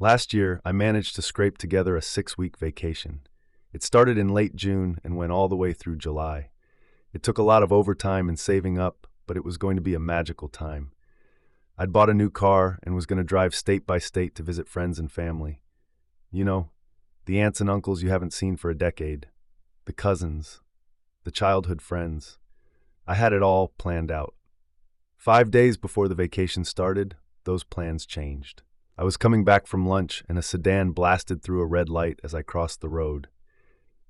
Last year, I managed to scrape together a 6-week vacation. It started in late June and went all the way through July. It took a lot of overtime and saving up, but it was going to be a magical time. I'd bought a new car and was going to drive state by state to visit friends and family. You know, the aunts and uncles you haven't seen for a decade, the cousins, the childhood friends. I had it all planned out. 5 days before the vacation started, those plans changed. I was coming back from lunch and a sedan blasted through a red light as I crossed the road.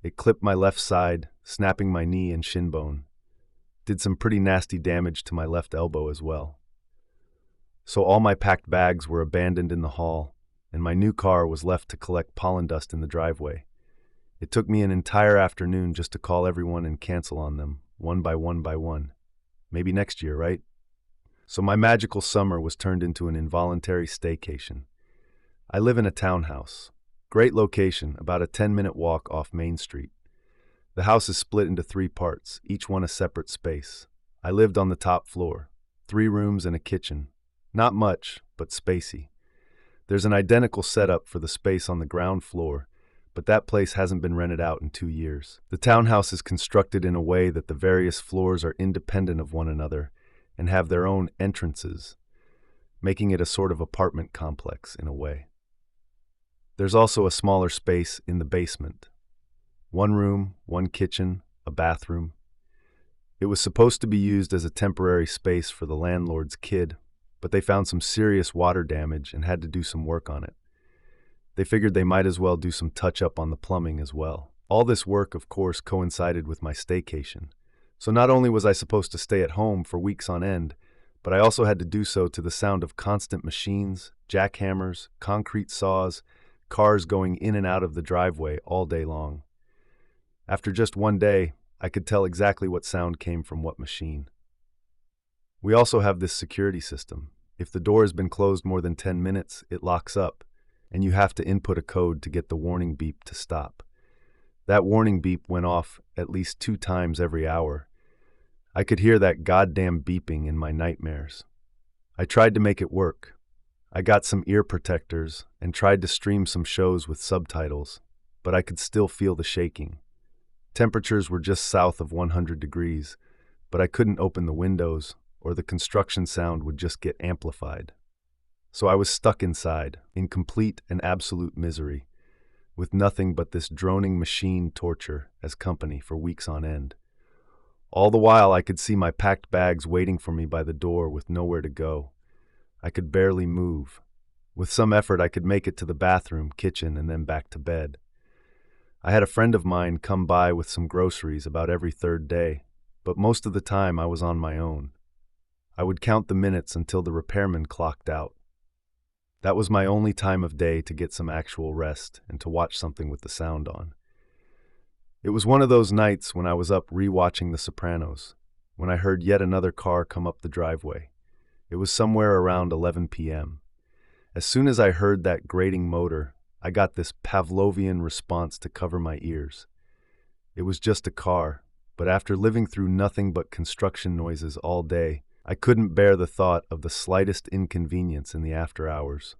It clipped my left side, snapping my knee and shin bone. Did some pretty nasty damage to my left elbow as well. So all my packed bags were abandoned in the hall, and my new car was left to collect pollen dust in the driveway. It took me an entire afternoon just to call everyone and cancel on them, one by one by one. Maybe next year, right? So my magical summer was turned into an involuntary staycation. I live in a townhouse. Great location, about a 10-minute walk off Main Street. The house is split into 3 parts, each one a separate space. I lived on the top floor, 3 rooms and a kitchen. Not much, but spacey. There's an identical setup for the space on the ground floor, but that place hasn't been rented out in 2 years. The townhouse is constructed in a way that the various floors are independent of one another and have their own entrances, making it a sort of apartment complex in a way. There's also a smaller space in the basement. 1 room, 1 kitchen, a bathroom. It was supposed to be used as a temporary space for the landlord's kid, but they found some serious water damage and had to do some work on it. They figured they might as well do some touch-up on the plumbing as well. All this work, of course, coincided with my staycation. So not only was I supposed to stay at home for weeks on end, but I also had to do so to the sound of constant machines, jackhammers, concrete saws, cars going in and out of the driveway all day long. After just 1 day, I could tell exactly what sound came from what machine. We also have this security system. If the door has been closed more than 10 minutes, it locks up, and you have to input a code to get the warning beep to stop. That warning beep went off at least 2 times every hour. I could hear that goddamn beeping in my nightmares. I tried to make it work. I got some ear protectors and tried to stream some shows with subtitles, but I could still feel the shaking. Temperatures were just south of 100 degrees, but I couldn't open the windows, or the construction sound would just get amplified. So I was stuck inside, in complete and absolute misery, with nothing but this droning machine torture as company for weeks on end. All the while I could see my packed bags waiting for me by the door with nowhere to go. I could barely move. With some effort I could make it to the bathroom, kitchen, and then back to bed. I had a friend of mine come by with some groceries about every 3rd day, but most of the time I was on my own. I would count the minutes until the repairman clocked out. That was my only time of day to get some actual rest and to watch something with the sound on. It was one of those nights when I was up rewatching The Sopranos, when I heard yet another car come up the driveway. It was somewhere around 11 p.m. As soon as I heard that grating motor, I got this Pavlovian response to cover my ears. It was just a car, but after living through nothing but construction noises all day, I couldn't bear the thought of the slightest inconvenience in the after hours.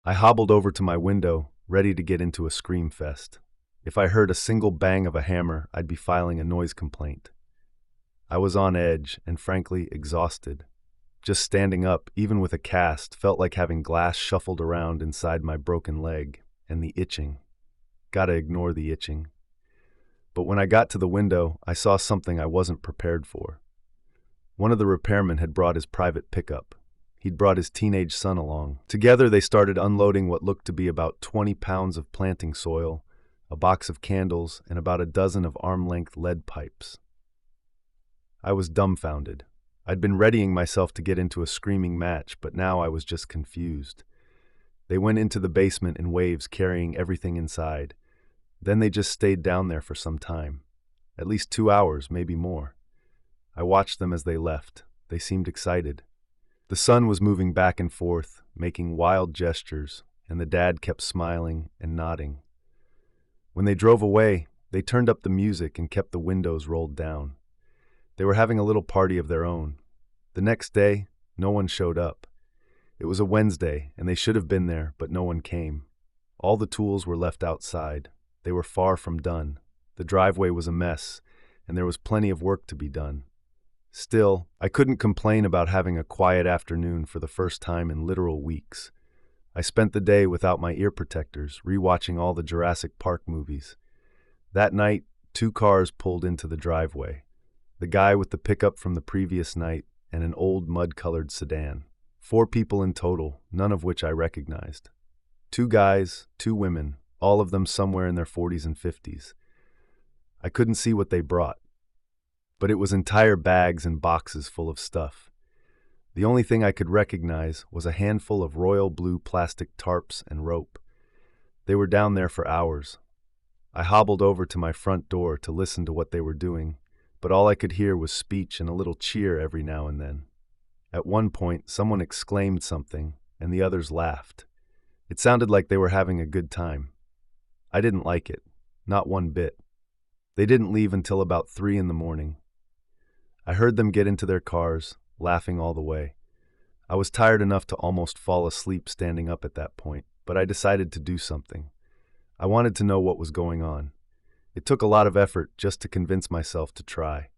I hobbled over to my window, ready to get into a scream fest. If I heard a single bang of a hammer, I'd be filing a noise complaint. I was on edge and frankly exhausted. Just standing up, even with a cast, felt like having glass shuffled around inside my broken leg, and the itching. Gotta ignore the itching. But when I got to the window, I saw something I wasn't prepared for. One of the repairmen had brought his private pickup. He'd brought his teenage son along. Together they started unloading what looked to be about 20 pounds of planting soil, a box of candles, and about a dozen of arm-length lead pipes. I was dumbfounded. I'd been readying myself to get into a screaming match, but now I was just confused. They went into the basement in waves, carrying everything inside. Then they just stayed down there for some time. At least 2 hours, maybe more. I watched them as they left. They seemed excited. The son was moving back and forth, making wild gestures, and the dad kept smiling and nodding. When they drove away, they turned up the music and kept the windows rolled down. They were having a little party of their own. The next day, no one showed up. It was a Wednesday, and they should have been there, but no one came. All the tools were left outside. They were far from done. The driveway was a mess, and there was plenty of work to be done. Still, I couldn't complain about having a quiet afternoon for the first time in literal weeks. I spent the day without my ear protectors, rewatching all the Jurassic Park movies. That night, 2 cars pulled into the driveway. The guy with the pickup from the previous night and an old mud-colored sedan. 4 people in total, none of which I recognized. 2 guys, 2 women, all of them somewhere in their 40s and 50s. I couldn't see what they brought, but it was entire bags and boxes full of stuff. The only thing I could recognize was a handful of royal blue plastic tarps and rope. They were down there for hours. I hobbled over to my front door to listen to what they were doing, but all I could hear was speech and a little cheer every now and then. At one point, someone exclaimed something, and the others laughed. It sounded like they were having a good time. I didn't like it, not one bit. They didn't leave until about 3 in the morning. I heard them get into their cars, laughing all the way. I was tired enough to almost fall asleep standing up at that point, but I decided to do something. I wanted to know what was going on. It took a lot of effort just to convince myself to try.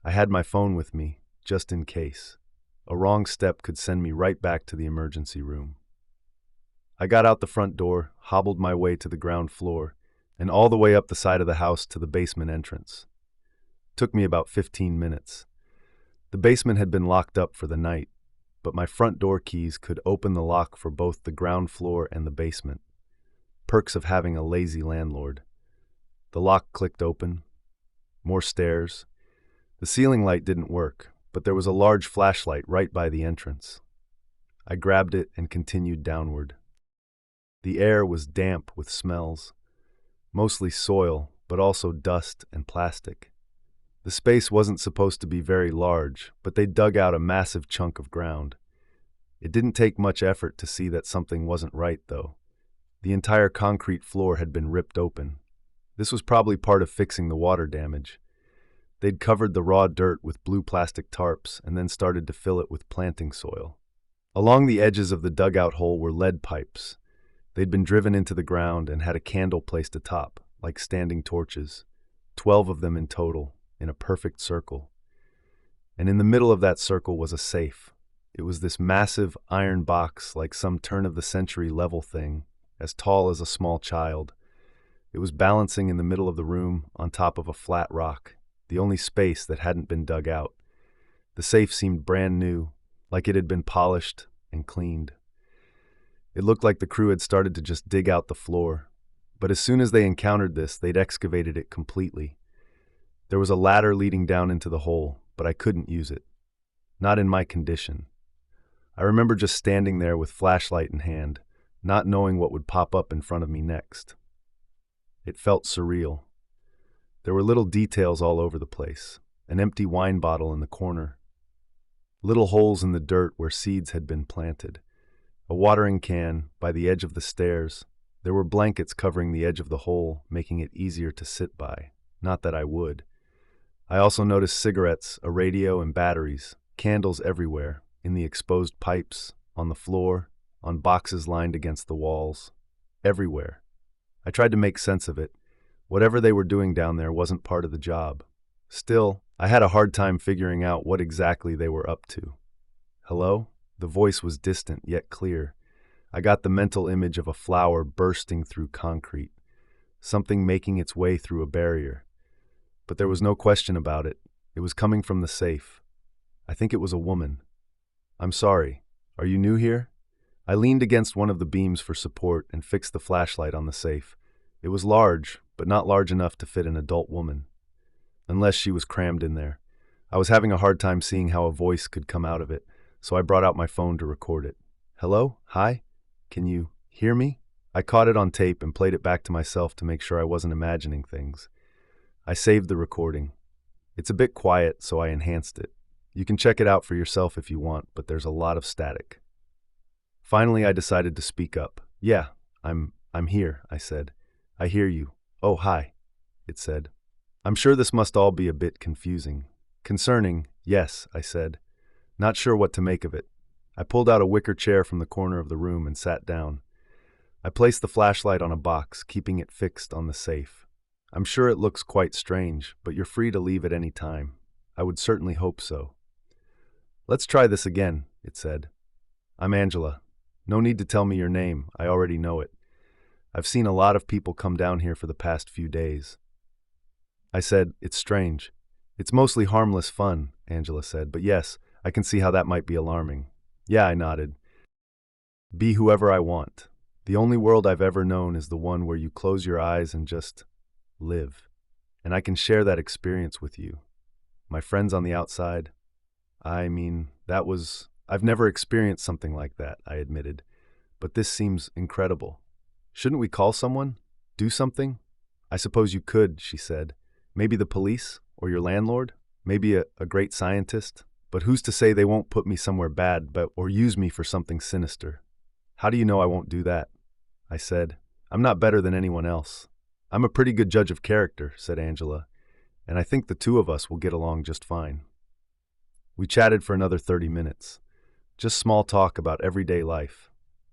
I had my phone with me, just in case. A wrong step could send me right back to the emergency room. I got out the front door, hobbled my way to the ground floor, and all the way up the side of the house to the basement entrance. It took me about 15 minutes. The basement had been locked up for the night, but my front door keys could open the lock for both the ground floor and the basement. Perks of having a lazy landlord. The lock clicked open. More stairs. The ceiling light didn't work, but there was a large flashlight right by the entrance. I grabbed it and continued downward. The air was damp with smells. Mostly soil, but also dust and plastic. The space wasn't supposed to be very large, but they dug out a massive chunk of ground. It didn't take much effort to see that something wasn't right, though. The entire concrete floor had been ripped open. This was probably part of fixing the water damage. They'd covered the raw dirt with blue plastic tarps and then started to fill it with planting soil. Along the edges of the dugout hole were lead pipes. They'd been driven into the ground and had a candle placed atop, like standing torches. 12 of them in total, in a perfect circle. And in the middle of that circle was a safe. It was this massive iron box like some turn-of-the-century level thing, as tall as a small child. It was balancing in the middle of the room on top of a flat rock, the only space that hadn't been dug out. The safe seemed brand new, like it had been polished and cleaned. It looked like the crew had started to just dig out the floor, but as soon as they encountered this, they'd excavated it completely. There was a ladder leading down into the hole, but I couldn't use it. Not in my condition. I remember just standing there with flashlight in hand, not knowing what would pop up in front of me next. It felt surreal. There were little details all over the place. An empty wine bottle in the corner. Little holes in the dirt where seeds had been planted. A watering can by the edge of the stairs. There were blankets covering the edge of the hole, making it easier to sit by. Not that I would. I also noticed cigarettes, a radio, and batteries. Candles everywhere, in the exposed pipes, on the floor, on boxes lined against the walls. Everywhere. I tried to make sense of it. Whatever they were doing down there wasn't part of the job. Still, I had a hard time figuring out what exactly they were up to. Hello? The voice was distant yet clear. I got the mental image of a flower bursting through concrete, something making its way through a barrier. But there was no question about it. It was coming from the safe. I think it was a woman. I'm sorry. Are you new here? I leaned against one of the beams for support and fixed the flashlight on the safe. It was large, but not large enough to fit an adult woman. Unless she was crammed in there. I was having a hard time seeing how a voice could come out of it, so I brought out my phone to record it. Hello? Hi? Can you hear me? I caught it on tape and played it back to myself to make sure I wasn't imagining things. I saved the recording. It's a bit quiet, so I enhanced it. You can check it out for yourself if you want, but there's a lot of static. Finally, I decided to speak up. Yeah, I'm here, I said. I hear you. Oh, hi, it said. I'm sure this must all be a bit confusing. Concerning, yes, I said. Not sure what to make of it. I pulled out a wicker chair from the corner of the room and sat down. I placed the flashlight on a box, keeping it fixed on the safe. I'm sure it looks quite strange, but you're free to leave at any time. I would certainly hope so. Let's try this again, it said. I'm Angela. No need to tell me your name, I already know it. I've seen a lot of people come down here for the past few days. I said, it's strange. It's mostly harmless fun, Angela said, but yes, I can see how that might be alarming. Yeah, I nodded. Be whoever I want. The only world I've ever known is the one where you close your eyes and just live. And I can share that experience with you. My friends on the outside, I've never experienced something like that, I admitted. But this seems incredible. Shouldn't we call someone? Do something? I suppose you could, she said. Maybe the police? Or your landlord? Maybe a great scientist? But who's to say they won't put me somewhere bad, or use me for something sinister? How do you know I won't do that? I said. I'm not better than anyone else. I'm a pretty good judge of character, said Angela, and I think the two of us will get along just fine. We chatted for another 30 minutes. Just small talk about everyday life.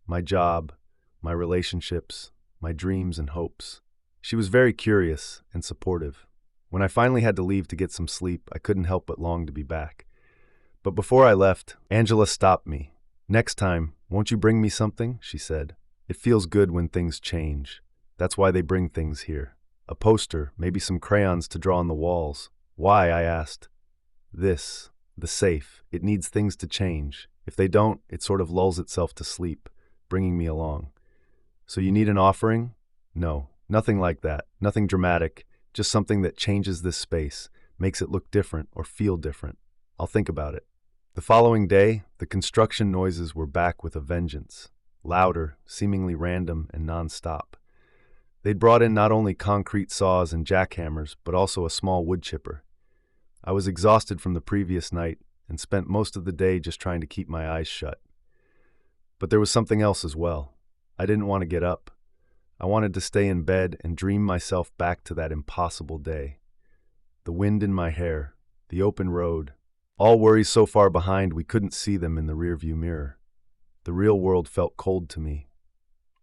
My job, my relationships, my dreams and hopes. She was very curious and supportive. When I finally had to leave to get some sleep, I couldn't help but long to be back. But before I left, Angela stopped me. Next time, won't you bring me something? She said. It feels good when things change. That's why they bring things here. A poster, maybe some crayons to draw on the walls. Why? I asked. The safe. It needs things to change. If they don't, it sort of lulls itself to sleep, bringing me along. So you need an offering? No, nothing like that. Nothing dramatic. Just something that changes this space, makes it look different or feel different. I'll think about it. The following day, the construction noises were back with a vengeance. Louder, seemingly random, and non-stop. They'd brought in not only concrete saws and jackhammers, but also a small wood chipper. I was exhausted from the previous night and spent most of the day just trying to keep my eyes shut. But there was something else as well. I didn't want to get up. I wanted to stay in bed and dream myself back to that impossible day. The wind in my hair, the open road, all worries so far behind we couldn't see them in the rearview mirror. The real world felt cold to me,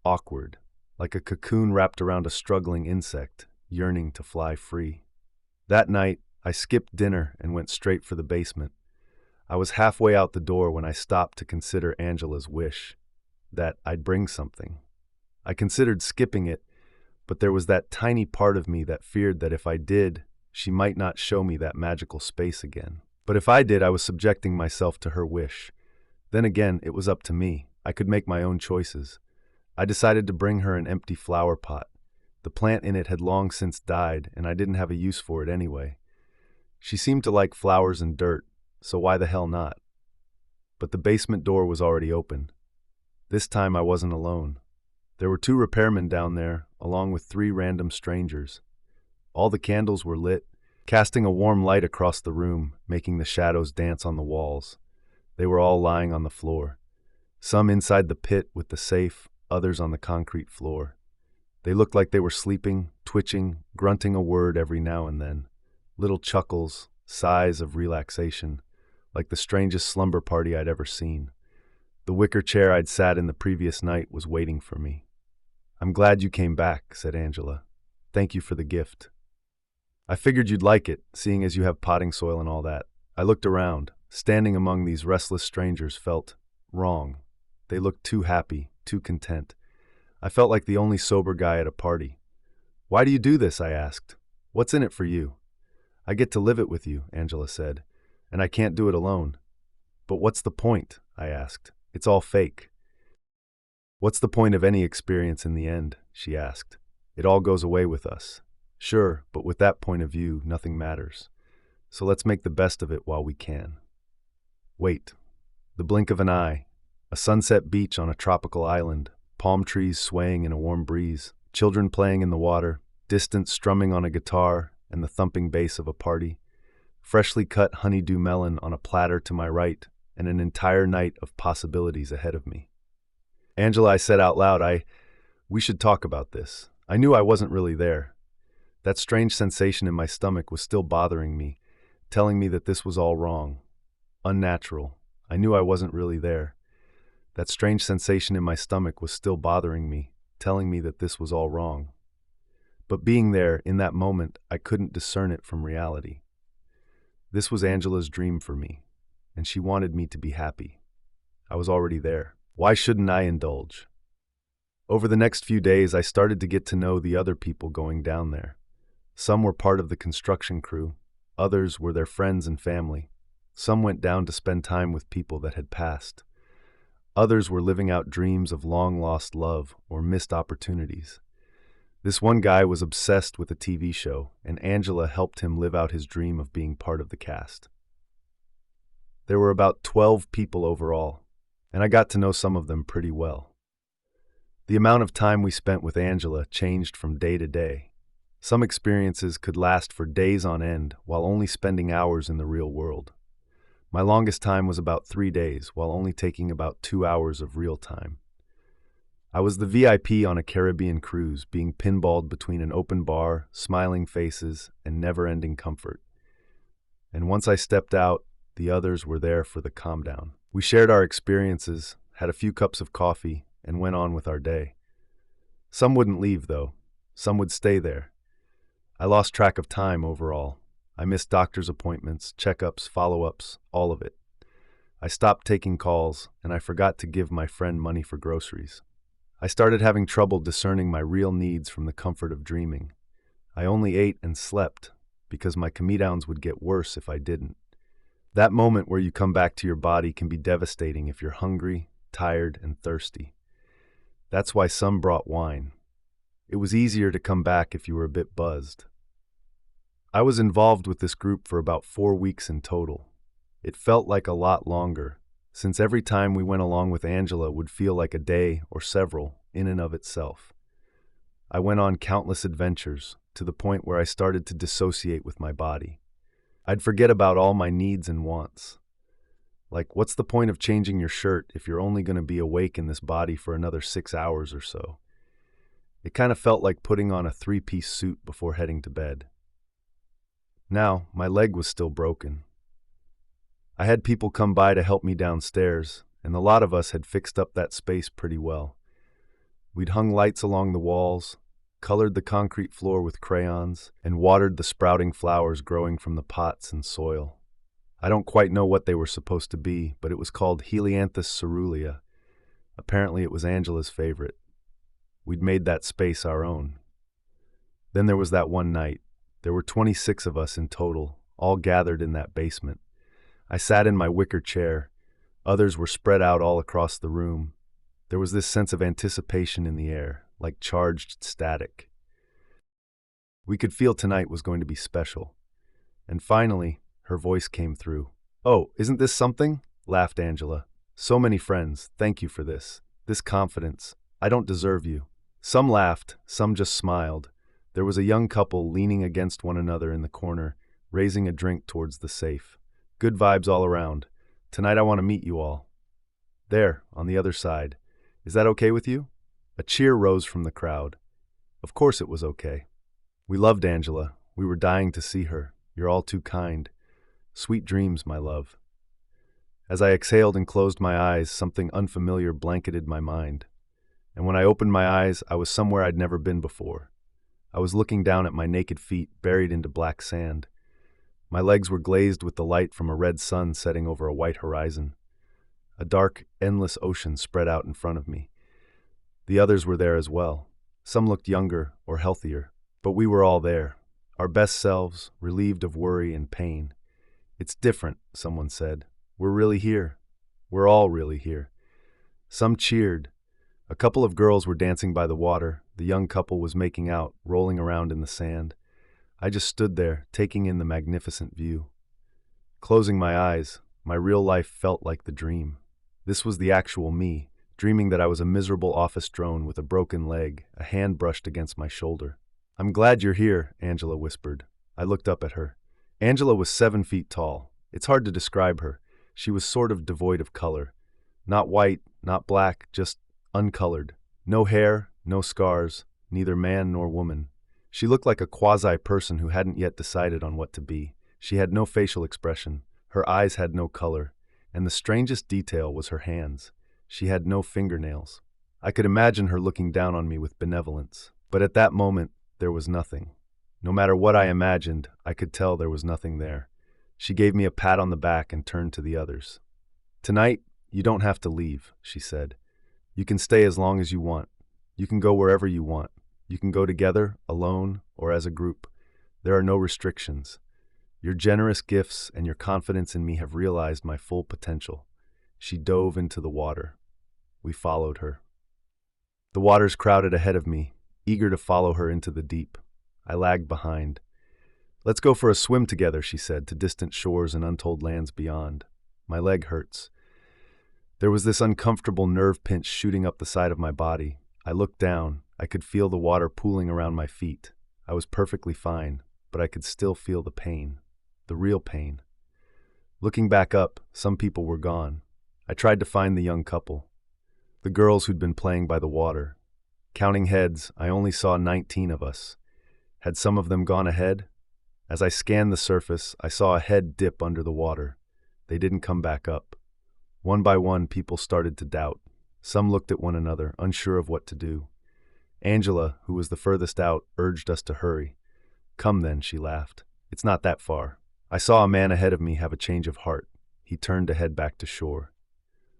awkward, like a cocoon wrapped around a struggling insect, yearning to fly free. That night, I skipped dinner and went straight for the basement. I was halfway out the door when I stopped to consider Angela's wish, that I'd bring something. I considered skipping it, but there was that tiny part of me that feared that if I did, she might not show me that magical space again. But if I did, I was subjecting myself to her wish. Then again, it was up to me. I could make my own choices. I decided to bring her an empty flower pot. The plant in it had long since died, and I didn't have a use for it anyway. She seemed to like flowers and dirt, so why the hell not? But the basement door was already open. This time I wasn't alone. There were 2 repairmen down there, along with 3 random strangers. All the candles were lit, casting a warm light across the room, making the shadows dance on the walls. They were all lying on the floor. Some inside the pit with the safe, others on the concrete floor. They looked like they were sleeping, twitching, grunting a word every now and then. Little chuckles, sighs of relaxation, like the strangest slumber party I'd ever seen. The wicker chair I'd sat in the previous night was waiting for me. I'm glad you came back, said Angela. Thank you for the gift. I figured you'd like it, seeing as you have potting soil and all that. I looked around. Standing among these restless strangers felt wrong. They looked too happy, too content. I felt like the only sober guy at a party. Why do you do this? I asked. What's in it for you? I get to live it with you, Angela said, and I can't do it alone. But what's the point? I asked. It's all fake. What's the point of any experience in the end? She asked. It all goes away with us. Sure, but with that point of view, nothing matters. So let's make the best of it while we can. Wait. The blink of an eye. A sunset beach on a tropical island. Palm trees swaying in a warm breeze. Children playing in the water. Distance strumming on a guitar and the thumping bass of a party. Freshly cut honeydew melon on a platter to my right, and an entire night of possibilities ahead of me. Angela, I said out loud, we should talk about this. I knew I wasn't really there. That strange sensation in my stomach was still bothering me, telling me that this was all wrong. Unnatural. I knew I wasn't really there. That strange sensation in my stomach was still bothering me, telling me that this was all wrong. But being there, in that moment, I couldn't discern it from reality. This was Angela's dream for me, and she wanted me to be happy. I was already there. Why shouldn't I indulge? Over the next few days, I started to get to know the other people going down there. Some were part of the construction crew, others were their friends and family. Some went down to spend time with people that had passed. Others were living out dreams of long-lost love or missed opportunities. This one guy was obsessed with a TV show, and Angela helped him live out his dream of being part of the cast. There were about 12 people overall, and I got to know some of them pretty well. The amount of time we spent with Angela changed from day to day. Some experiences could last for days on end while only spending hours in the real world. My longest time was about 3 days, while only taking about 2 hours of real time. I was the VIP on a Caribbean cruise, being pinballed between an open bar, smiling faces, and never-ending comfort. And once I stepped out, the others were there for the calm down. We shared our experiences, had a few cups of coffee, and went on with our day. Some wouldn't leave, though. Some would stay there. I lost track of time overall. I missed doctor's appointments, checkups, follow-ups, all of it. I stopped taking calls, and I forgot to give my friend money for groceries. I started having trouble discerning my real needs from the comfort of dreaming. I only ate and slept because my come-downs would get worse if I didn't. That moment where you come back to your body can be devastating if you're hungry, tired, and thirsty. That's why some brought wine. It was easier to come back if you were a bit buzzed. I was involved with this group for about 4 weeks in total. It felt like a lot longer, since every time we went along with Angela would feel like a day or several in and of itself. I went on countless adventures, to the point where I started to dissociate with my body. I'd forget about all my needs and wants. Like, what's the point of changing your shirt if you're only going to be awake in this body for another 6 hours or so? It kind of felt like putting on a 3-piece suit before heading to bed. Now, my leg was still broken. I had people come by to help me downstairs, and a lot of us had fixed up that space pretty well. We'd hung lights along the walls, colored the concrete floor with crayons, and watered the sprouting flowers growing from the pots and soil. I don't quite know what they were supposed to be, but it was called Helianthus cerulea. Apparently it was Angela's favorite. We'd made that space our own. Then there was that one night. There were 26 of us in total, all gathered in that basement. I sat in my wicker chair. Others were spread out all across the room. There was this sense of anticipation in the air, like charged static. We could feel tonight was going to be special. And finally, her voice came through. "Oh, isn't this something?" laughed Angela. "So many friends, thank you for this. This confidence. I don't deserve you." Some laughed, some just smiled. There was a young couple leaning against one another in the corner, raising a drink towards the safe. Good vibes all around. Tonight I want to meet you all. There, on the other side. Is that okay with you? A cheer rose from the crowd. Of course it was okay. We loved Angela. We were dying to see her. You're all too kind. Sweet dreams, my love. As I exhaled and closed my eyes, something unfamiliar blanketed my mind. And when I opened my eyes, I was somewhere I'd never been before. I was looking down at my naked feet, buried into black sand. My legs were glazed with the light from a red sun setting over a white horizon. A dark, endless ocean spread out in front of me. The others were there as well. Some looked younger or healthier, but we were all there, our best selves, relieved of worry and pain. "It's different," someone said. "We're really here. We're all really here." Some cheered. A couple of girls were dancing by the water. The young couple was making out, rolling around in the sand. I just stood there, taking in the magnificent view. Closing my eyes, my real life felt like the dream. This was the actual me, dreaming that I was a miserable office drone with a broken leg, a hand brushed against my shoulder. "I'm glad you're here," Angela whispered. I looked up at her. Angela was 7 feet tall. It's hard to describe her. She was sort of devoid of color. Not white, not black, just uncolored. No hair, no scars, neither man nor woman. She looked like a quasi-person who hadn't yet decided on what to be. She had no facial expression. Her eyes had no color. And the strangest detail was her hands. She had no fingernails. I could imagine her looking down on me with benevolence. But at that moment, there was nothing. No matter what I imagined, I could tell there was nothing there. She gave me a pat on the back and turned to the others. "Tonight, you don't have to leave," she said. "You can stay as long as you want. You can go wherever you want. You can go together, alone, or as a group. There are no restrictions. Your generous gifts and your confidence in me have realized my full potential." She dove into the water. We followed her. The waters crowded ahead of me, eager to follow her into the deep. I lagged behind. "Let's go for a swim together," she said, "to distant shores and untold lands beyond. My leg hurts." There was this uncomfortable nerve pinch shooting up the side of my body. I looked down. I could feel the water pooling around my feet. I was perfectly fine, but I could still feel the pain. The real pain. Looking back up, some people were gone. I tried to find the young couple. The girls who'd been playing by the water. Counting heads, I only saw 19 of us. Had some of them gone ahead? As I scanned the surface, I saw a head dip under the water. They didn't come back up. One by one, people started to doubt. Some looked at one another, unsure of what to do. Angela, who was the furthest out, urged us to hurry. "Come then," she laughed. "It's not that far." I saw a man ahead of me have a change of heart. He turned to head back to shore.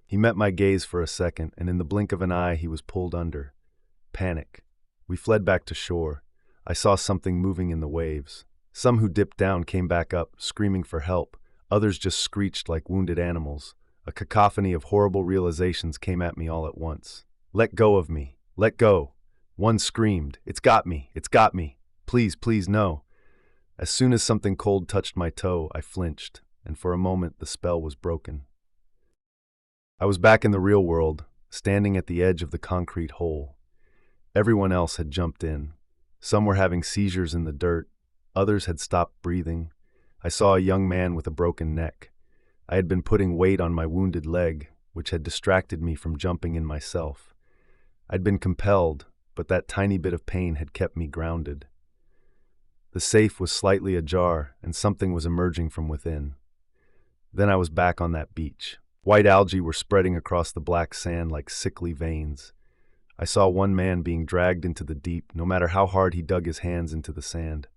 He met my gaze for a second, and in the blink of an eye, he was pulled under. Panic. We fled back to shore. I saw something moving in the waves. Some who dipped down came back up, screaming for help. Others just screeched like wounded animals. A cacophony of horrible realizations came at me all at once. "Let go of me. Let go." One screamed, "It's got me. It's got me. Please, please, no." As soon as something cold touched my toe, I flinched, and for a moment the spell was broken. I was back in the real world, standing at the edge of the concrete hole. Everyone else had jumped in. Some were having seizures in the dirt. Others had stopped breathing. I saw a young man with a broken neck. I had been putting weight on my wounded leg, which had distracted me from jumping in myself. I'd been compelled, but that tiny bit of pain had kept me grounded. The safe was slightly ajar, and something was emerging from within. Then I was back on that beach. White algae were spreading across the black sand like sickly veins. I saw one man being dragged into the deep, no matter how hard he dug his hands into the sand.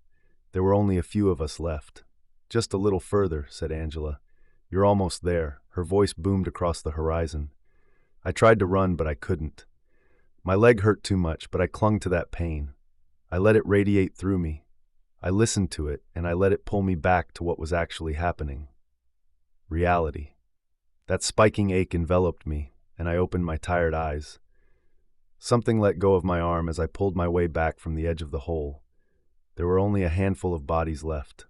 There were only a few of us left. "Just a little further," said Angela. "You're almost there." Her voice boomed across the horizon. I tried to run, but I couldn't. My leg hurt too much, but I clung to that pain. I let it radiate through me. I listened to it, and I let it pull me back to what was actually happening. Reality. That spiking ache enveloped me, and I opened my tired eyes. Something let go of my arm as I pulled my way back from the edge of the hole. There were only a handful of bodies left.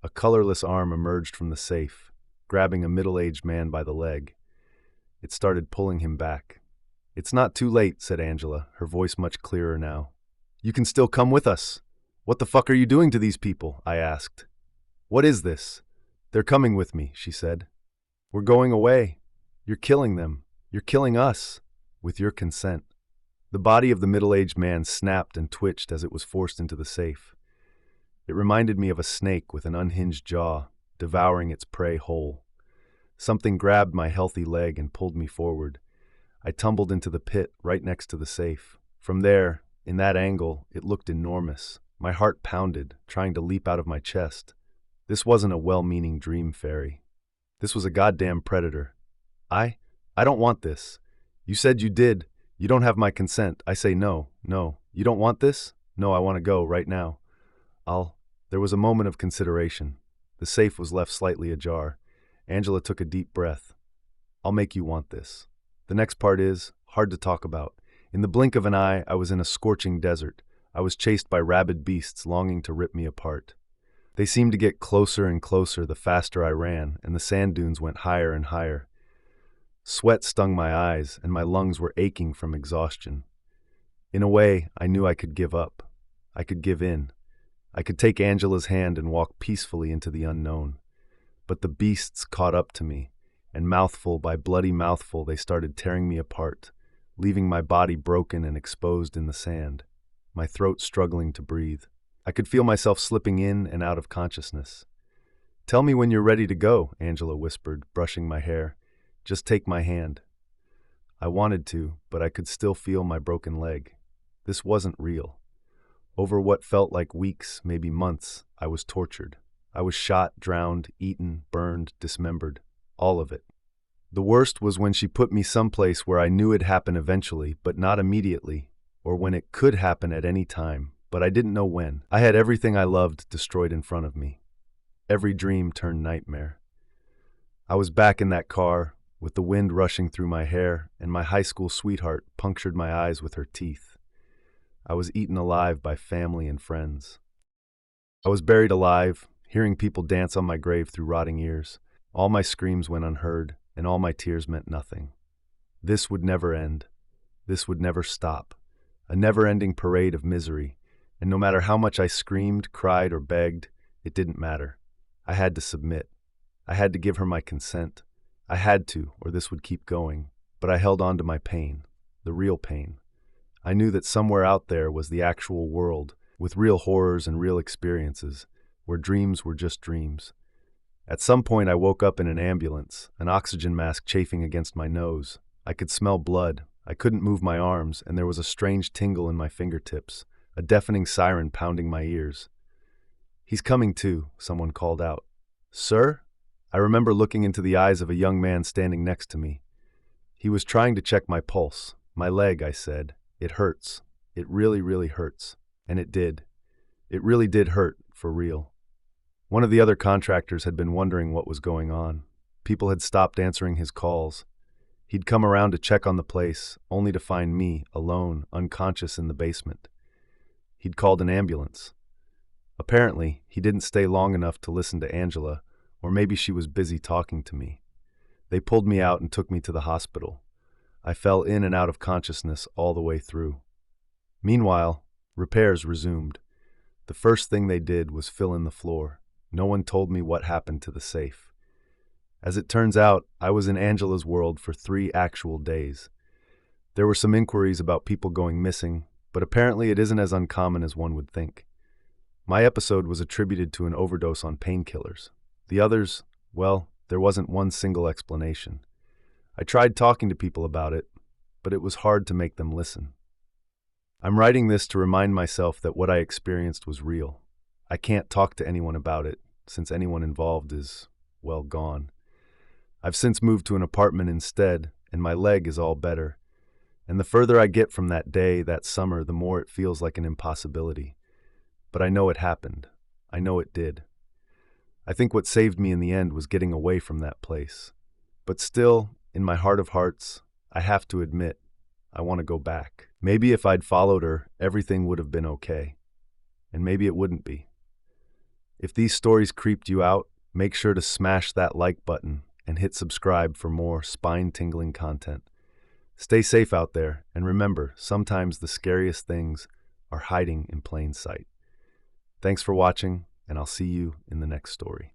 A colorless arm emerged from the safe, grabbing a middle-aged man by the leg. It started pulling him back. "It's not too late," said Angela, her voice much clearer now. "You can still come with us." "What the fuck are you doing to these people?" I asked. "What is this?" "They're coming with me," she said. "We're going away. You're killing them. You're killing us. With your consent." The body of the middle-aged man snapped and twitched as it was forced into the safe. It reminded me of a snake with an unhinged jaw, devouring its prey whole. Something grabbed my healthy leg and pulled me forward. I tumbled into the pit right next to the safe. From there, in that angle, it looked enormous. My heart pounded, trying to leap out of my chest. This wasn't a well-meaning dream fairy. This was a goddamn predator. I don't want this. You said you did. You don't have my consent. I say no. You don't want this? No, I want to go right now. There was a moment of consideration. The safe was left slightly ajar. Angela took a deep breath. "I'll make you want this." The next part is hard to talk about. In the blink of an eye, I was in a scorching desert. I was chased by rabid beasts longing to rip me apart. They seemed to get closer and closer the faster I ran, and the sand dunes went higher and higher. Sweat stung my eyes, and my lungs were aching from exhaustion. In a way, I knew I could give up. I could give in. I could take Angela's hand and walk peacefully into the unknown. But the beasts caught up to me, and mouthful by bloody mouthful they started tearing me apart, leaving my body broken and exposed in the sand, my throat struggling to breathe. I could feel myself slipping in and out of consciousness. "Tell me when you're ready to go," Angela whispered, brushing my hair. "Just take my hand." I wanted to, but I could still feel my broken leg. This wasn't real. Over what felt like weeks, maybe months, I was tortured. I was shot, drowned, eaten, burned, dismembered. All of it. The worst was when she put me someplace where I knew it'd happen eventually, but not immediately, or when it could happen at any time, but I didn't know when. I had everything I loved destroyed in front of me. Every dream turned nightmare. I was back in that car, with the wind rushing through my hair, and my high school sweetheart punctured my eyes with her teeth. I was eaten alive by family and friends. I was buried alive, hearing people dance on my grave through rotting ears. All my screams went unheard, and all my tears meant nothing. This would never end. This would never stop. A never-ending parade of misery, and no matter how much I screamed, cried, or begged, it didn't matter. I had to submit. I had to give her my consent. I had to, or this would keep going. But I held on to my pain, the real pain. I knew that somewhere out there was the actual world, with real horrors and real experiences, where dreams were just dreams. At some point I woke up in an ambulance, an oxygen mask chafing against my nose. I could smell blood. I couldn't move my arms, and there was a strange tingle in my fingertips, a deafening siren pounding my ears. "He's coming too," someone called out. "Sir?" I remember looking into the eyes of a young man standing next to me. He was trying to check my pulse. "My leg," I said. "It hurts. It really, really hurts." And it did. It really did hurt, for real. One of the other contractors had been wondering what was going on. People had stopped answering his calls. He'd come around to check on the place, only to find me, alone, unconscious in the basement. He'd called an ambulance. Apparently, he didn't stay long enough to listen to Angela, or maybe she was busy talking to me. They pulled me out and took me to the hospital. I fell in and out of consciousness all the way through. Meanwhile, repairs resumed. The first thing they did was fill in the floor. No one told me what happened to the safe. As it turns out, I was in Angela's world for 3 actual days. There were some inquiries about people going missing, but apparently it isn't as uncommon as one would think. My episode was attributed to an overdose on painkillers. The others, well, there wasn't one single explanation. I tried talking to people about it, but it was hard to make them listen. I'm writing this to remind myself that what I experienced was real. I can't talk to anyone about it, since anyone involved is, well, gone. I've since moved to an apartment instead, and my leg is all better. And the further I get from that day, that summer, the more it feels like an impossibility. But I know it happened. I know it did. I think what saved me in the end was getting away from that place. But still, in my heart of hearts, I have to admit, I want to go back. Maybe if I'd followed her, everything would have been okay. And maybe it wouldn't be. If these stories creeped you out, make sure to smash that like button and hit subscribe for more spine-tingling content. Stay safe out there, and remember, sometimes the scariest things are hiding in plain sight. Thanks for watching, and I'll see you in the next story.